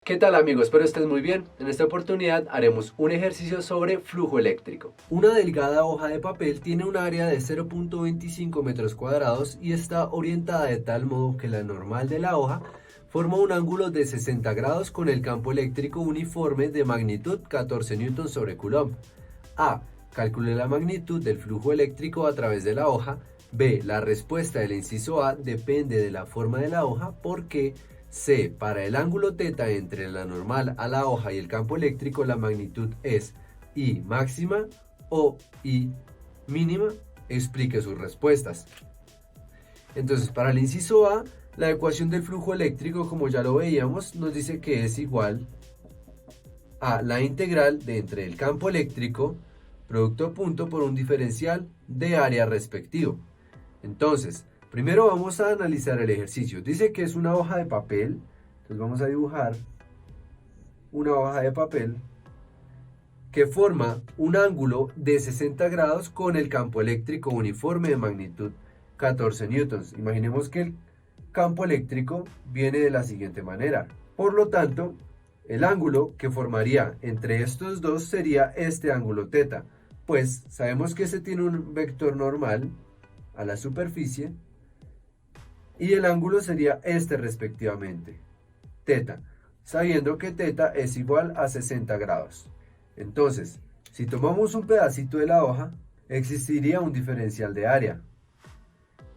¿Qué tal amigos? Espero estén muy bien. En esta oportunidad haremos un ejercicio sobre flujo eléctrico. Una delgada hoja de papel tiene un área de 0.25 metros cuadrados y está orientada de tal modo que la normal de la hoja forma un ángulo de 60 grados con el campo eléctrico uniforme de magnitud 14 newtons sobre coulomb. A. Calcule la magnitud del flujo eléctrico a través de la hoja. B. La respuesta del inciso A depende de la forma de la hoja porque C. Para el ángulo θ entre la normal a la hoja y el campo eléctrico, la magnitud es I máxima o I mínima. Explique sus respuestas. Entonces, para el inciso A, la ecuación del flujo eléctrico, como ya lo veíamos, nos dice que es igual a la integral de entre el campo eléctrico, producto punto, por un diferencial de área respectivo. Entonces, primero vamos a analizar el ejercicio. Dice que es una hoja de papel. Entonces vamos a dibujar una hoja de papel que forma un ángulo de 60 grados con el campo eléctrico uniforme de magnitud 14 newtons. Imaginemos que el campo eléctrico viene de la siguiente manera. Por lo tanto, el ángulo que formaría entre estos dos sería este ángulo θ. Pues sabemos que este tiene un vector normal a la superficie y el ángulo sería este respectivamente, θ, sabiendo que θ es igual a 60 grados. Entonces, si tomamos un pedacito de la hoja, existiría un diferencial de área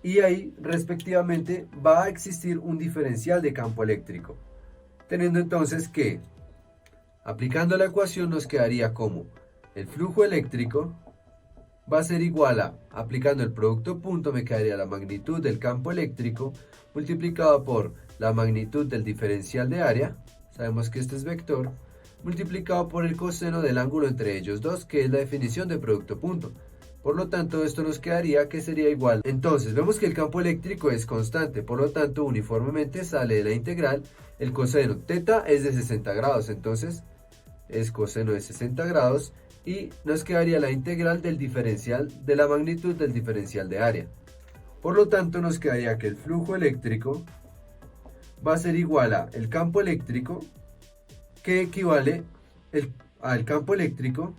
y ahí respectivamente va a existir un diferencial de campo eléctrico, teniendo entonces que, aplicando la ecuación, nos quedaría como el flujo eléctrico va a ser igual a, aplicando el producto punto, me quedaría la magnitud del campo eléctrico multiplicado por la magnitud del diferencial de área, sabemos que este es vector, multiplicado por el coseno del ángulo entre ellos dos, que es la definición de producto punto. Por lo tanto, esto nos quedaría que sería igual. Entonces, vemos que el campo eléctrico es constante, por lo tanto, uniformemente sale de la integral el coseno. Θ es de 60 grados, entonces es coseno de 60 grados y nos quedaría la integral del diferencial de la magnitud del diferencial de área. Por lo tanto, nos quedaría que el flujo eléctrico va a ser igual a el campo eléctrico, que equivale al campo eléctrico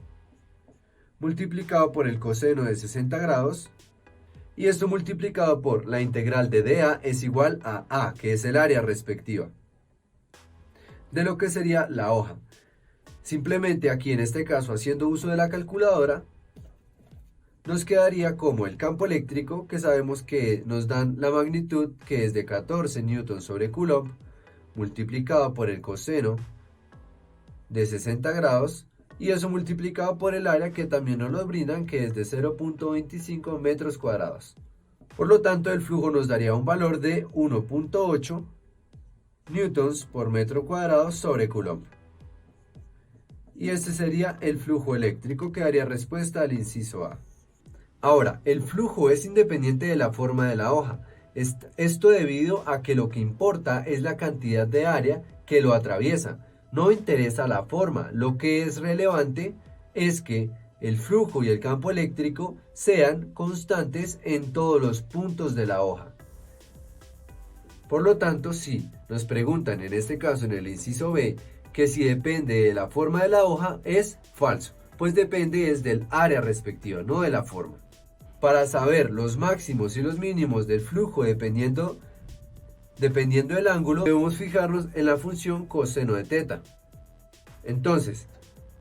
multiplicado por el coseno de 60 grados, y esto multiplicado por la integral de dA es igual a A, que es el área respectiva de lo que sería la hoja. Simplemente aquí en este caso, haciendo uso de la calculadora, nos quedaría como el campo eléctrico, que sabemos que nos dan la magnitud, que es de 14 newtons sobre coulomb, multiplicado por el coseno de 60 grados, y eso multiplicado por el área, que también nos lo brindan, que es de 0.25 metros cuadrados. Por lo tanto, el flujo nos daría un valor de 1.8 newtons por metro cuadrado sobre coulomb. Y este sería el flujo eléctrico, que daría respuesta al inciso A. Ahora, el flujo es independiente de la forma de la hoja. Esto debido a que lo que importa es la cantidad de área que lo atraviesa. No interesa la forma. Lo que es relevante es que el flujo y el campo eléctrico sean constantes en todos los puntos de la hoja. Por lo tanto, si nos preguntan en este caso en el inciso B que si depende de la forma de la hoja, es falso, pues depende es del área respectiva, no de la forma. Para saber los máximos y los mínimos del flujo dependiendo del ángulo, debemos fijarnos en la función coseno de θ. Entonces,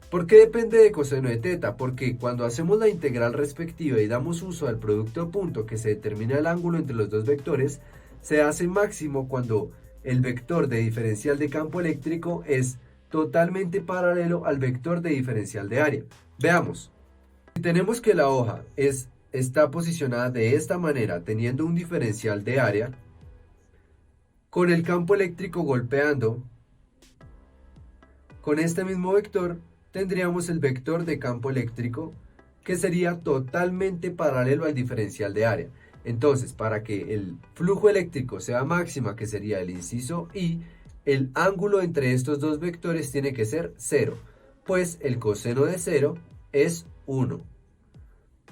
¿por qué depende de coseno de θ? Porque cuando hacemos la integral respectiva y damos uso al producto punto, que se determina el ángulo entre los dos vectores, se hace máximo cuando el vector de diferencial de campo eléctrico es totalmente paralelo al vector de diferencial de área. Veamos, si tenemos que la hoja está posicionada de esta manera, teniendo un diferencial de área, con el campo eléctrico golpeando con este mismo vector, tendríamos el vector de campo eléctrico, que sería totalmente paralelo al diferencial de área. Entonces, para que el flujo eléctrico sea máxima, que sería el inciso I, el ángulo entre estos dos vectores tiene que ser 0, pues el coseno de 0 es 1.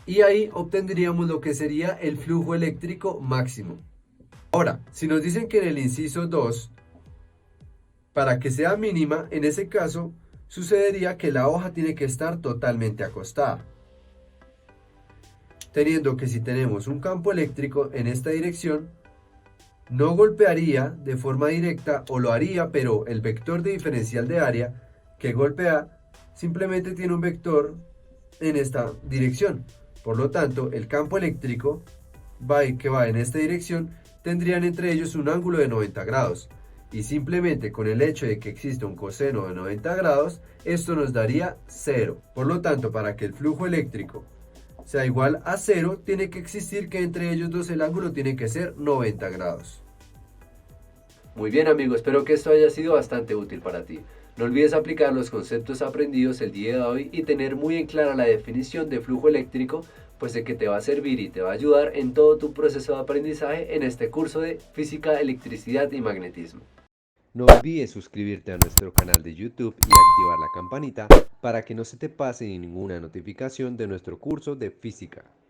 Y ahí obtendríamos lo que sería el flujo eléctrico máximo. Ahora, si nos dicen que en el inciso 2 Para que sea mínima, en ese caso, sucedería que la hoja tiene que estar totalmente acostada. Teniendo que si tenemos un campo eléctrico en esta dirección, no golpearía de forma directa o lo haría, pero el vector de diferencial de área que golpea simplemente tiene un vector en esta dirección. Por lo tanto, el campo eléctrico que va en esta dirección tendrían entre ellos un ángulo de 90 grados. Y simplemente con el hecho de que existe un coseno de 90 grados, esto nos daría 0. Por lo tanto, para que el flujo eléctrico sea igual a 0, tiene que existir que entre ellos dos el ángulo tiene que ser 90 grados. Muy bien amigos, espero que esto haya sido bastante útil para ti. No olvides aplicar los conceptos aprendidos el día de hoy y tener muy en clara la definición de flujo eléctrico, pues de que te va a servir y te va a ayudar en todo tu proceso de aprendizaje en este curso de Física, Electricidad y Magnetismo. No olvides suscribirte a nuestro canal de YouTube y activar la campanita para que no se te pase ninguna notificación de nuestro curso de física.